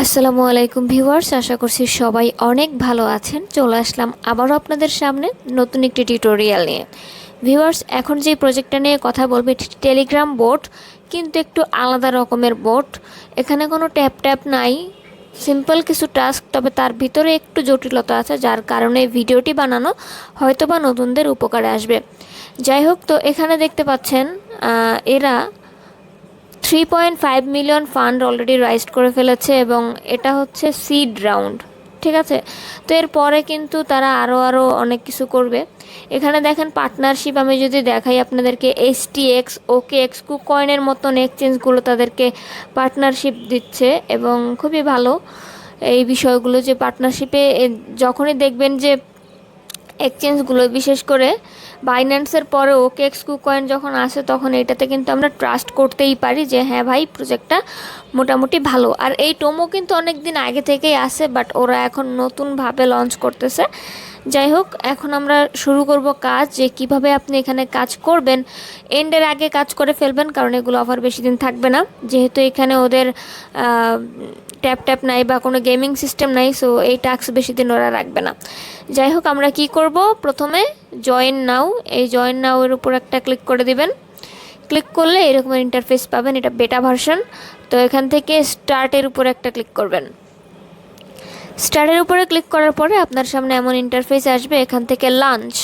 আসসালামু আলাইকুম ভিউয়ার্স, আশা করছি সবাই অনেক ভালো আছেন। চলে আসলাম আবারও আপনাদের সামনে নতুন একটি টিউটোরিয়াল নিয়ে। ভিউয়ার্স, এখন যে প্রজেক্টটা নিয়ে কথা বলবে টেলিগ্রাম বোট, কিন্তু একটু আলাদা রকমের বোট। এখানে কোনো ট্যাপ নাই, সিম্পল কিছু টাস্ক, তবে তার ভিতরে একটু জটিলতা আছে, যার কারণে ভিডিওটি বানানো হয়তোবা নতুনদের উপকারে আসবে। যাই হোক, তো এখানে দেখতে পাচ্ছেন এরা 3.5 মিলিয়ন ফান্ড অলরেডি রাইজ করে ফেলেছে এবং এটা হচ্ছে সিড রাউন্ড, ঠিক আছে। তো এরপরে কিন্তু তারা আরও অনেক কিছু করবে। এখানে দেখেন পার্টনারশিপ, আমি যদি দেখাই আপনাদেরকে, STX, OKX, কুকয়েনের মতন এক্সচেঞ্জগুলো তাদেরকে পার্টনারশিপ দিচ্ছে এবং খুবই ভালো এই বিষয়গুলো। যে পার্টনারশিপে যখনই দেখবেন যে এক্সচেঞ্জগুলো, বিশেষ করে বাইন্যান্সের পরে OKX কুকয়েন যখন আসে, তখন এটাতে কিন্তু আমরা ট্রাস্ট করতেই পারি যে হ্যাঁ ভাই, প্রজেক্টটা মোটামুটি ভালো। আর এই টোমো কিন্তু অনেক দিন আগে থেকেই আসে, বাট ওরা এখন নতুনভাবে লঞ্চ করতেছে। যাই হোক, এখন আমরা শুরু করব কাজ, যে কিভাবে আপনি এখানে কাজ করবেন। এন্ডের আগে কাজ করে ফেলবেন, কারণ এগুলো অফার বেশি দিন থাকবে না, যেহেতু এখানে ওদের ট্যাপ নাই বা কোনো গেমিং সিস্টেম নাই, সো এই টাস্ক বেশি দিন ওরা রাখবে না। যাই হোক, আমরা কি করব, প্রথমে জয়েন নাও, এই জয়েন নাও এর উপর একটা ক্লিক করে দিবেন। ক্লিক করলে এরকম ইন্টারফেস পাবেন, এটা বেটা ভার্সন। তো এখান থেকে স্টার্টের উপর একটা ক্লিক করবেন। স্টার্টের উপরে ক্লিক করার পরে আপনার সামনে এমন ইন্টারফেস আসবে, এখান থেকে লাঞ্চ,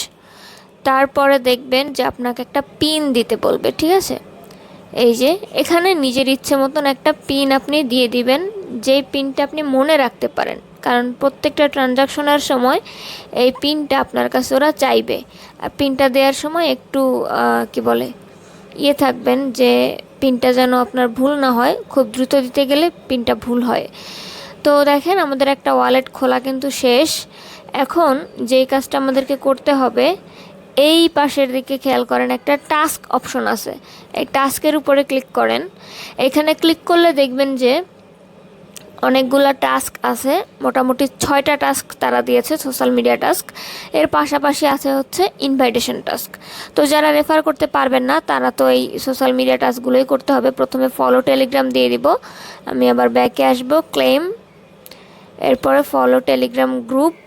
তারপরে দেখবেন যে আপনাকে একটা পিন দিতে বলবে, ঠিক আছে। এই যে এখানে নিজের ইচ্ছে মতন একটা পিন আপনি দিয়ে দিবেন, যেই পিনটা আপনি মনে রাখতে পারেন, কারণ প্রত্যেকটা ট্রানজাকশনের সময় এই পিনটা আপনার কাছে ওরা চাইবে। আর পিনটা দেওয়ার সময় একটু কি বলে থাকবেন, যে পিনটা যেন আপনার ভুল না হয়, খুব দ্রুত দিতে গেলে পিনটা ভুল হয়। তো দেখেন, আমাদের একটা ওয়ালেট খোলা কিন্তু শেষ। এখন যেই কাজটা আমাদেরকে করতে হবে, এই পাশের দিকে খেয়াল করেন, একটা টাস্ক অপশন আছে, এই টাস্কের উপরে ক্লিক করেন। এখানে ক্লিক করলে দেখবেন যে অনেকগুলা টাস্ক আছে, মোটামুটি 6টা টাস্ক তারা দিয়েছে, সোশ্যাল মিডিয়া টাস্ক। এর পাশাপাশি আছে হচ্ছে ইনভাইটেশন টাস্ক। তো যারা রেফার করতে পারবেন না, তারা তো এই সোশ্যাল মিডিয়া টাস্কগুলোই করতে হবে। প্রথমে ফলো টেলিগ্রাম দিয়ে দিব, আমি আবার ব্যাকে আসবো, ক্লেম, এরপরে ফলো টেলিগ্রাম গ্রুপ,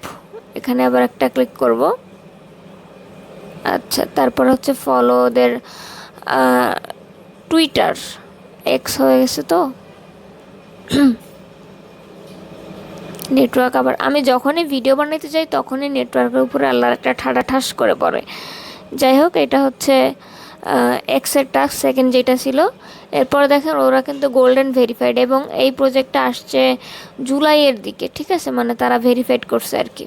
এখানে আবার একটা ক্লিক করব। আচ্ছা, তারপর হচ্ছে ফলো ওদের টুইটার, এক্স হয়ে গেছে তো নেটওয়ার্ক, আবার আমি যখনই ভিডিও বানাইতে যাই তখনই নেটওয়ার্কের উপরে আল্লাহর একটা ঠাডা ঠাস করে পড়ে। যাই হোক, এটা হচ্ছে এক্সের টাস্ক সেকেন্ড যেটা ছিল। এরপর দেখেন ওরা কিন্তু গোল্ডেন ভেরিফাইড, এবং এই প্রজেক্টটা আসছে জুলাইয়ের দিকে, ঠিক আছে, মানে তারা ভেরিফাইড করছে আর কি।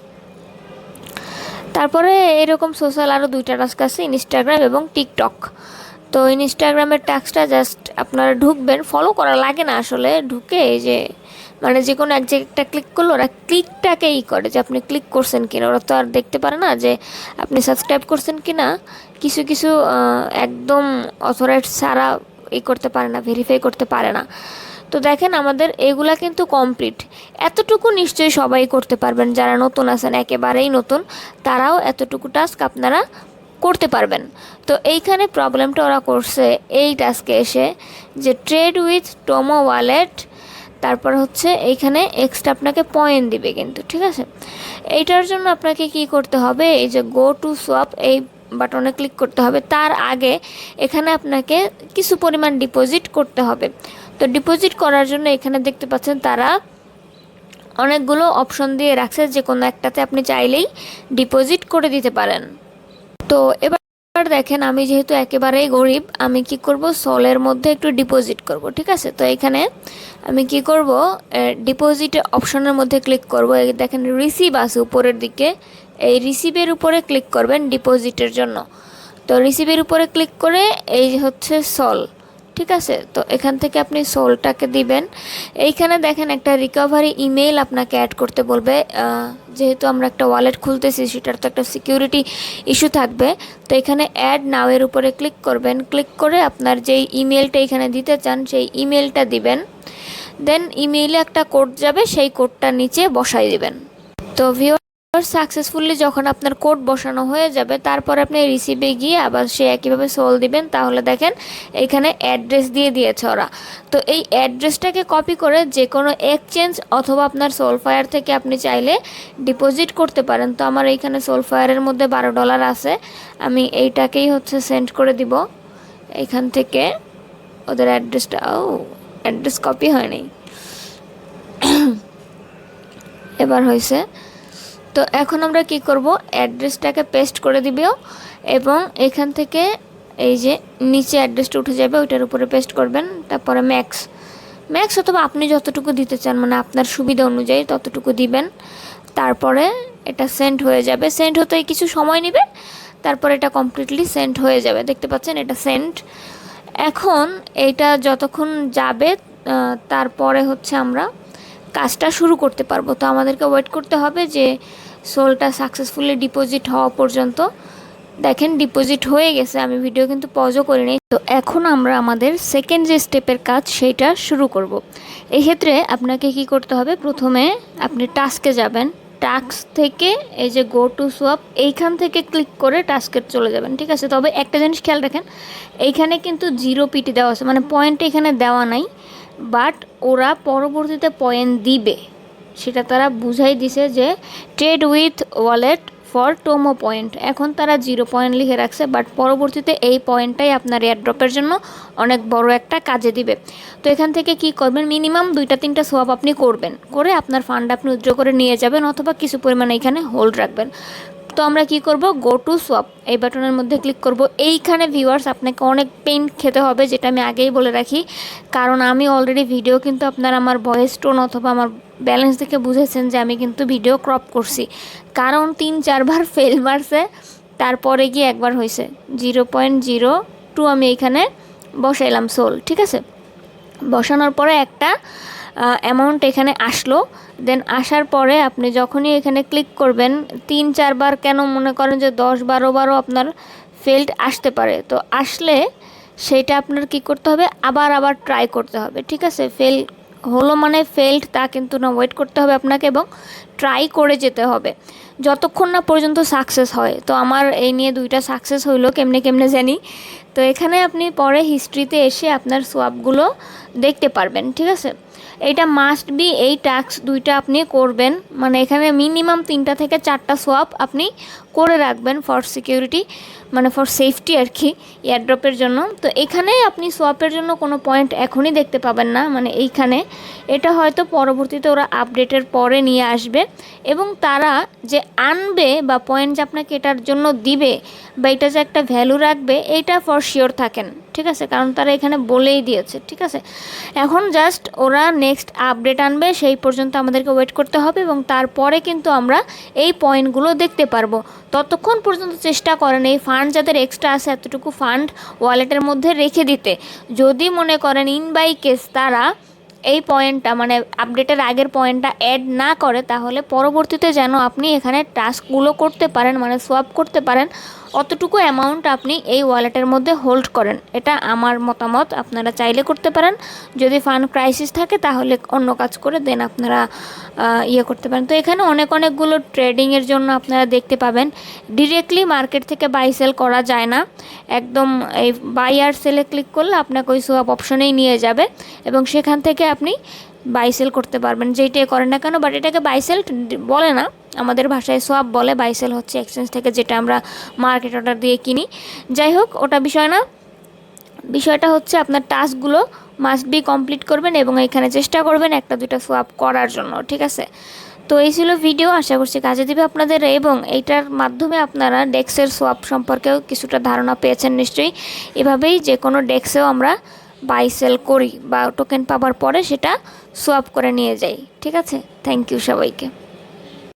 তারপরে এরকম সোশ্যাল আরও 2টা টাস্ক আছে, ইনস্টাগ্রাম এবং টিকটক। তো ইনস্টাগ্রামের টাস্কটা জাস্ট আপনারা ঢুকবেন, ফলো করা লাগে না আসলে, ঢুকে এই যে মানে যে কোনো এক জায়গাটা ক্লিক করলো, ওরা ক্লিকটাকেই করে যে আপনি ক্লিক করছেন কিনা। ওরা তো আর দেখতে পারে না যে আপনি সাবস্ক্রাইব করছেন কিনা। কিছু কিছু একদম অথরাইজ ছাড়া করতে পারে না, ভেরিফাই করতে পারে না। তো দেখেন, আমাদের এগুলা কিন্তু কমপ্লিট। এতটুকু নিশ্চয়ই সবাই করতে পারবেন, যারা নতুন আছেন, একেবারেই নতুন, তারাও এতটুকু টাস্ক আপনারা করতে পারবেন। তো এইখানে প্রবলেমটা ওরা করছে এই টাস্কে এসে, যে ট্রেড উইথ টোমো ওয়ালেট, তারপর হচ্ছে এইখানে এক্সট্রা আপনাকে পয়েন্ট দিবে কিন্তু, ঠিক আছে। এইটার জন্য আপনাকে কি করতে হবে, এই যে গো টু সোয়াপ, এই বাটনে ক্লিক করতে হবে। তার আগে এখানে আপনাকে কিছু পরিমাণ ডিপোজিট করতে হবে। তো ডিপোজিট করার জন্য এখানে দেখতে পাচ্ছেন তারা অনেকগুলো অপশন দিয়ে রাখছে, যে কোনো একটাতে আপনি চাইলেই ডিপোজিট করে দিতে পারেন। তো এবার দেখেন, আমি যেহেতু একেবারেই গরিব, আমি কি করব, সোলের মধ্যে একটু ডিপোজিট করব, ঠিক আছে। তো এখানে আমি কি করব, ডিপোজিট অপশনের মধ্যে ক্লিক করব। এই দেখেন রিসিভ আছে উপরের দিকে, এই রিসিভের উপরে ক্লিক করবেন ডিপোজিটের জন্য। তো রিসিভের উপরে ক্লিক করে এই হচ্ছে সোল, ঠিক আছে। তো এখান থেকে আপনি সোলটাকে দিবেন। এইখানে দেখেন একটা রিকভারি ইমেল আপনাকে অ্যাড করতে বলবে, যেহেতু আমরা একটা ওয়ালেট খুলতেছি, সেটার তো একটা সিকিউরিটি ইস্যু থাকবে। তো এখানে অ্যাড নাও এর উপরে ক্লিক করবেন। ক্লিক করে আপনার যেই ইমেলটা এখানে দিতে চান সেই ইমেলটা দিবেন। দেন ইমেইলে একটা কোড যাবে, সেই কোডটা নিচে বসাই দিবেন। তো সাকসেসফুলি যখন আপনার কোড বসানো হয়ে যাবে তারপর আপনি রিসিভে গিয়ে আবার সে একইভাবে সোল দিবেন। তাহলে দেখেন এখানে অ্যাড্রেস দিয়ে দিয়েছে ওরা। তো এই অ্যাড্রেসটাকে কপি করে যে কোনো এক্সচেঞ্জ অথবা আপনার সোলফায়ার থেকে আপনি চাইলে ডিপোজিট করতে পারেন। তো আমার এইখানে সোলফায়ারের মধ্যে $12 আছে, আমি এইটাকেই সেন্ড করে দিব এইখান থেকে। ওদের অ্যাড্রেসটা অ্যাড্রেস কপি হয়নি, এবার হয়েছে। তো এখন আমরা কি করব, অ্যাড্রেসটাকে পেস্ট করে দিব এবং এখান থেকে এই যে নিচে অ্যাড্রেসটা উঠে যাবে ওইটার উপরে পেস্ট করবেন। তারপরে ম্যাক্স অথবা আপনি যতটুকু দিতে চান মানে আপনার সুবিধা অনুযায়ী ততটুকু দিবেন। তারপরে এটা সেন্ড হয়ে যাবে, সেন্ড হতে কিছু সময় নেবে, তারপরে এটা কমপ্লিটলি সেন্ড হয়ে যাবে। দেখতে পাচ্ছেন এটা সেন্ড। এখন এইটা যতক্ষণ যাবে তারপরে আমরা কাজটা শুরু করতে পারবো। তো আমাদেরকে ওয়েট করতে হবে যে সোলটা সাকসেসফুলি ডিপোজিট হওয়া পর্যন্ত। দেখেন ডিপোজিট হয়ে গেছে, আমি ভিডিও কিন্তু পজও করিনি। তো এখন আমরা আমাদের সেকেন্ড যে স্টেপের কাজ সেইটা শুরু করব। এই ক্ষেত্রে আপনাকে কি করতে হবে, প্রথমে আপনি টাস্কে যাবেন, টাস্ক থেকে এই যে গো টু সোয়াপ এইখান থেকে ক্লিক করে টাস্কে চলে যাবেন, ঠিক আছে। তবে একটা জিনিস খেয়াল রাখেন, এইখানে কিন্তু 0 পিটি দেওয়া আছে, মানে পয়েন্ট এখানে দেওয়া নাই, বাট ওরা পরবর্তীতে পয়েন্ট দিবে, সেটা তারা বুঝাই দিছে যে trade with wallet for tomo point. এখন তারা 0 পয়েন্ট লিখে রাখছে, বাট পরবর্তীতে এই পয়েন্টটাই আপনার এয়ারড্রপের জন্য অনেক বড় একটা কাজে দিবে। তো এখান থেকে কি করবেন, মিনিমাম 2-3টা সোয়াপ আপনি করবেন, করে আপনার ফান্ড আপনি উইথড্র করে নিয়ে যাবেন অথবা কিছু পরিমাণে এখানে হোল্ড রাখবেন। তো আমরা কি করব, গো টু সোয়াপ এই বাটনের মধ্যে ক্লিক করব। এইখানে ভিউয়ার্স আপনাকে অনেক পেইন খেতে হবে, যেটা আমি আগেই বলে রাখি, কারণ আমি অলরেডি ভিডিও কিন্তু আপনার আমার ভয়েস টোন অথবা আমার ব্যালেন্স দেখে বুঝেছেন যে আমি কিন্তু ভিডিও ক্রপ করছি, কারণ 3-4 বার ফেল মারছে, তারপরে গিয়ে একবার হয়েছে 0.02 আমি এইখানে বসাইলাম সোল, ঠিক আছে। বসানোর পরে একটা অ্যামাউন্ট এখানে আসলো। দেন আসার পরে আপনি যখনই এখানে ক্লিক করবেন 3-4 বার, কেন মনে করেন যে 10-12 বারও আপনার ফেল্ড আসতে পারে। তো আসলে সেটা আপনার কি করতে হবে, আবার ট্রাই করতে হবে, ঠিক আছে। ফেল হলো মানে ফেল্ড তা কিন্তু না, ওয়েট করতে হবে আপনাকে এবং ট্রাই করে যেতে হবে যতক্ষণ না পর্যন্ত সাকসেস হয়। তো আমার এই নিয়ে 2টা সাকসেস হইলো, কেমনে জানি। তো এখানে আপনি পরে হিস্ট্রিতে এসে আপনার সোয়াপগুলো দেখতে পারবেন, ঠিক আছে। এটা মাস্ট বি, এই টাস্ক 2টা আপনি করবেন, মানে এখানে মিনিমাম 3টা থেকে 4টা সোয়াপ আপনি করে রাখবেন ফর সিকিউরিটি, মানে ফর সেফটি আর কি, এয়ারড্রপের জন্য। তো এখানে আপনি সোয়াপের জন্য কোনো পয়েন্ট এখনই দেখতে পাবেন না, মানে এইখানে এটা হয়তো পরবর্তীতে ওরা আপডেটের পরে নিয়ে আসবে এবং তারা যে আনবে বা পয়েন্ট যে আপনাকে এটার জন্য দিবে বা এটা যে একটা ভ্যালু রাখবে, এইটা ফর শিওর থাকেন, ঠিক আছে, কারণ তারা এখানে বলেই দিয়েছে, ঠিক আছে। এখন জাস্ট ওরা নেক্সট আপডেট আনবে, সেই পর্যন্ত আমাদেরকে ওয়েট করতে হবে এবং তারপরে কিন্তু আমরা এই পয়েন্টগুলো দেখতে পারবো। ততক্ষণ পর্যন্ত চেষ্টা করেন এই ফান্ড যাদের এক্সট্রা আছে এতটুকু ফান্ড ওয়ালেটের মধ্যে রেখে দিতে। যদি মনে করেন ইন বাই কেস তারা এই পয়েন্টটা মানে আপডেটের আগের পয়েন্টটা অ্যাড না করে, তাহলে পরবর্তীতে যেন আপনি এখানে টাস্কগুলো করতে পারেন, মানে সোয়াপ করতে পারেন, অতটুকু অ্যামাউন্ট আপনি এই ওয়ালেটের মধ্যে হোল্ড করেন। এটা আমার মতামত, আপনারা চাইলে করতে পারেন। যদি ফান্ড ক্রাইসিস থাকে তাহলে অন্য কাজ করে দেন আপনারা করতে পারেন। তো এখানে অনেকগুলো ট্রেডিংয়ের জন্য আপনারা দেখতে পাবেন, ডিরেক্টলি মার্কেট থেকে বাই সেল করা যায় না, একদম এই বাই আর সেলে ক্লিক করলে আপনাকে ওই সোয়াপ অপশনেই নিয়ে যাবে এবং সেখান থেকে আপনি বাই সেল করতে পারবেন, যেইটাই করেন না কেন। বাট এটাকে বাই সেল বলে না, আমাদের ভাষায় সোয়াপ বলে, বাই সেল হচ্ছে এক্সচেঞ্জ থেকে যেটা আমরা মার্কেট অর্ডার দিয়ে কিনি। যাই হোক, ওটা বিষয় না, বিষয়টা হচ্ছে আপনার টাস্কগুলো মাস্ট বি কমপ্লিট করবেন এবং এখানে চেষ্টা করবেন 1-2টা সোয়াপ করার জন্য, ঠিক আছে। তো এই ছিল ভিডিও, আশা করছি কাজে দিবে আপনাদের এবং এইটার মাধ্যমে আপনারা ডেক্সের সোয়াপ সম্পর্কেও কিছুটা ধারণা পেয়েছেন নিশ্চয়ই। এভাবেই যে কোনো ডেক্সেও আমরা বাই সেল করি বা টোকেন পাওয়ার পরে সেটা সোয়াপ করে নিয়ে যাই, ঠিক আছে। থ্যাংক ইউ সবাইকে।